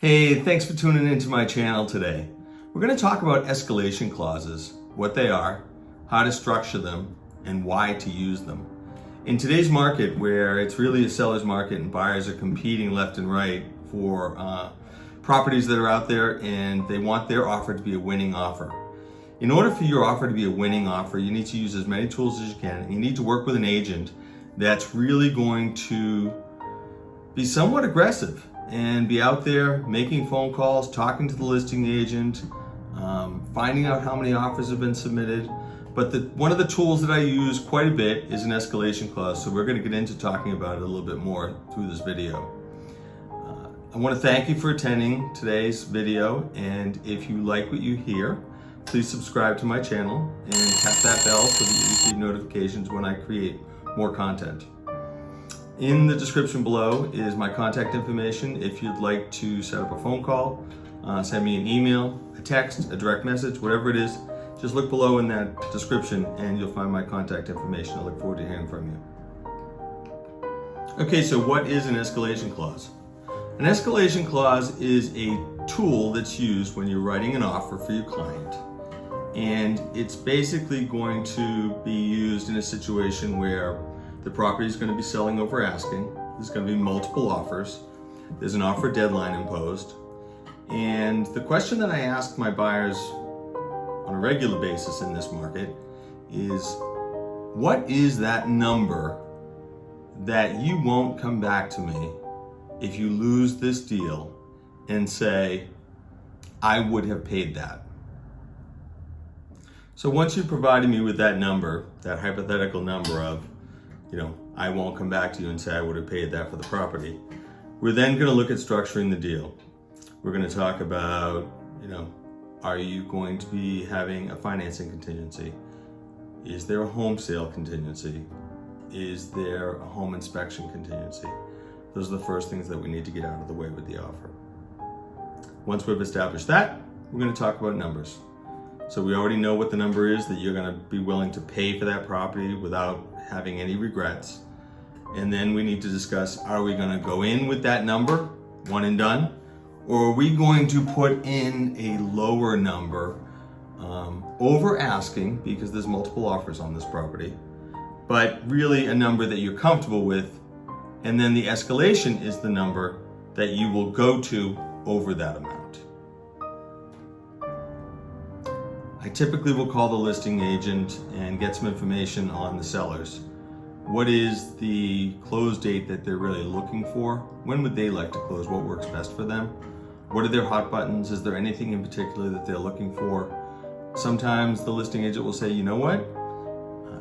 Hey, thanks for tuning into my channel today. We're going to talk about escalation clauses, what they are, how to structure them, and why to use them. In today's market, where it's really a seller's market and buyers are competing left and right for properties that are out there and they want their offer to be a winning offer. In order for your offer to be a winning offer, you need to use as many tools as you can. You need to work with an agent that's really going to be somewhat aggressive and be out there making phone calls, talking to the listing agent, finding out how many offers have been submitted. But one of the tools that I use quite a bit is an escalation clause, so we're going to get into talking about it a little bit more through this video. I want to thank you for attending today's video, and if you like what you hear, please subscribe to my channel and tap that bell so that you receive notifications when I create more content. In the description below is my contact information. If you'd like to set up a phone call, send me an email, a text, a direct message, whatever it is, just look below in that description and you'll find my contact information. I look forward to hearing from you. Okay, so what is an escalation clause? An escalation clause is a tool that's used when you're writing an offer for your client. And it's basically going to be used in a situation where the property is going to be selling over asking. There's going to be multiple offers. There's an offer deadline imposed. And the question that I ask my buyers on a regular basis in this market is, what is that number that you won't come back to me if you lose this deal and say, I would have paid that? So once you've provided me with that number, that hypothetical number of, I won't come back to you and say I would have paid that for the property. We're then going to look at structuring the deal. We're going to talk about, are you going to be having a financing contingency? Is there a home sale contingency? Is there a home inspection contingency? Those are the first things that we need to get out of the way with the offer. Once we've established that, we're going to talk about numbers. So we already know what the number is that you're going to be willing to pay for that property without having any regrets. And then we need to discuss, are we going to go in with that number, one and done? Or are we going to put in a lower number over asking, because there's multiple offers on this property, but really a number that you're comfortable with, and then the escalation is the number that you will go to over that amount. I typically will call the listing agent and get some information on the sellers. What is the close date that they're really looking for? When would they like to close? What works best for them? What are their hot buttons? Is there anything in particular that they're looking for? Sometimes the listing agent will say, you know what?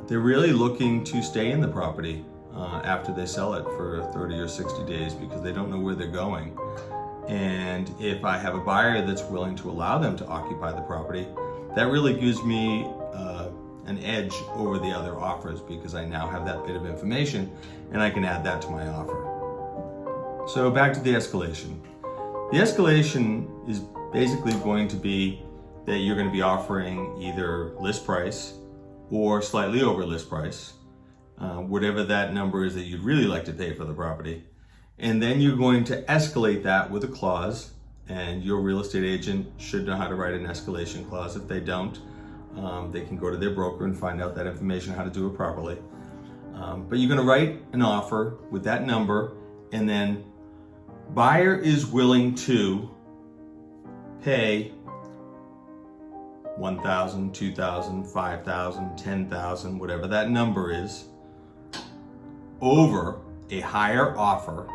They're really looking to stay in the property after they sell it for 30 or 60 days because they don't know where they're going. And if I have a buyer that's willing to allow them to occupy the property, that really gives me an edge over the other offers because I now have that bit of information and I can add that to my offer. So back to the escalation. The escalation is basically going to be that you're going to be offering either list price or slightly over list price, whatever that number is that you'd really like to pay for the property. And then you're going to escalate that with a clause, and your real estate agent should know how to write an escalation clause. If they don't, they can go to their broker and find out that information, how to do it properly. But you're going to write an offer with that number, and then buyer is willing to pay $1,000, $2,000, $5,000, $10,000, whatever that number is, over a higher offer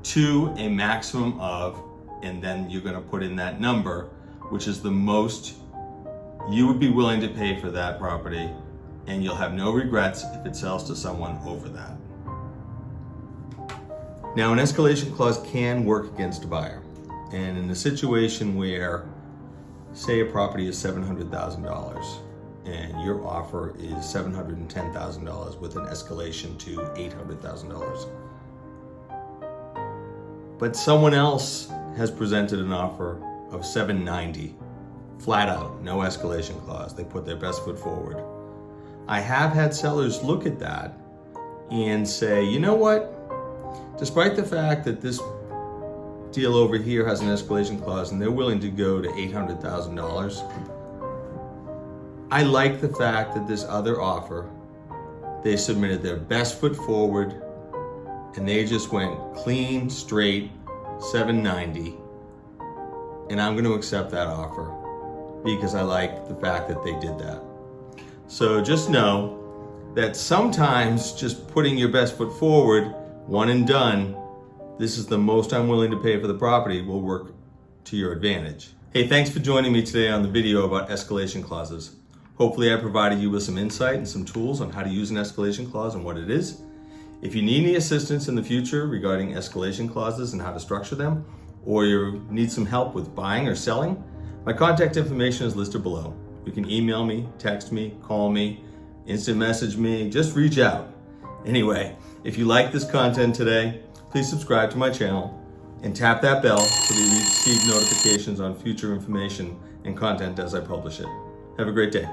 to a maximum of, and then you're going to put in that number, which is the most you would be willing to pay for that property, and you'll have no regrets if it sells to someone over that. Now, an escalation clause can work against a buyer, and in a situation where, say, a property is $700,000 and your offer is $710,000 with an escalation to $800,000. But someone else has presented an offer of $790,000, flat out, no escalation clause. They put their best foot forward. I have had sellers look at that and say, you know what? Despite the fact that this deal over here has an escalation clause and they're willing to go to $800,000. I like the fact that this other offer, they submitted their best foot forward and they just went clean, straight, 790. And I'm going to accept that offer because I like the fact that they did that. So just know that sometimes just putting your best foot forward, one and done, this is the most I'm willing to pay for the property, will work to your advantage. Hey, thanks for joining me today on the video about escalation clauses. Hopefully I provided you with some insight and some tools on how to use an escalation clause and what it is. If you need any assistance in the future regarding escalation clauses and how to structure them, or you need some help with buying or selling, my contact information is listed below. You can email me, text me, call me, instant message me, just reach out. Anyway, if you like this content today, please subscribe to my channel and tap that bell so that you receive notifications on future information and content as I publish it. Have a great day.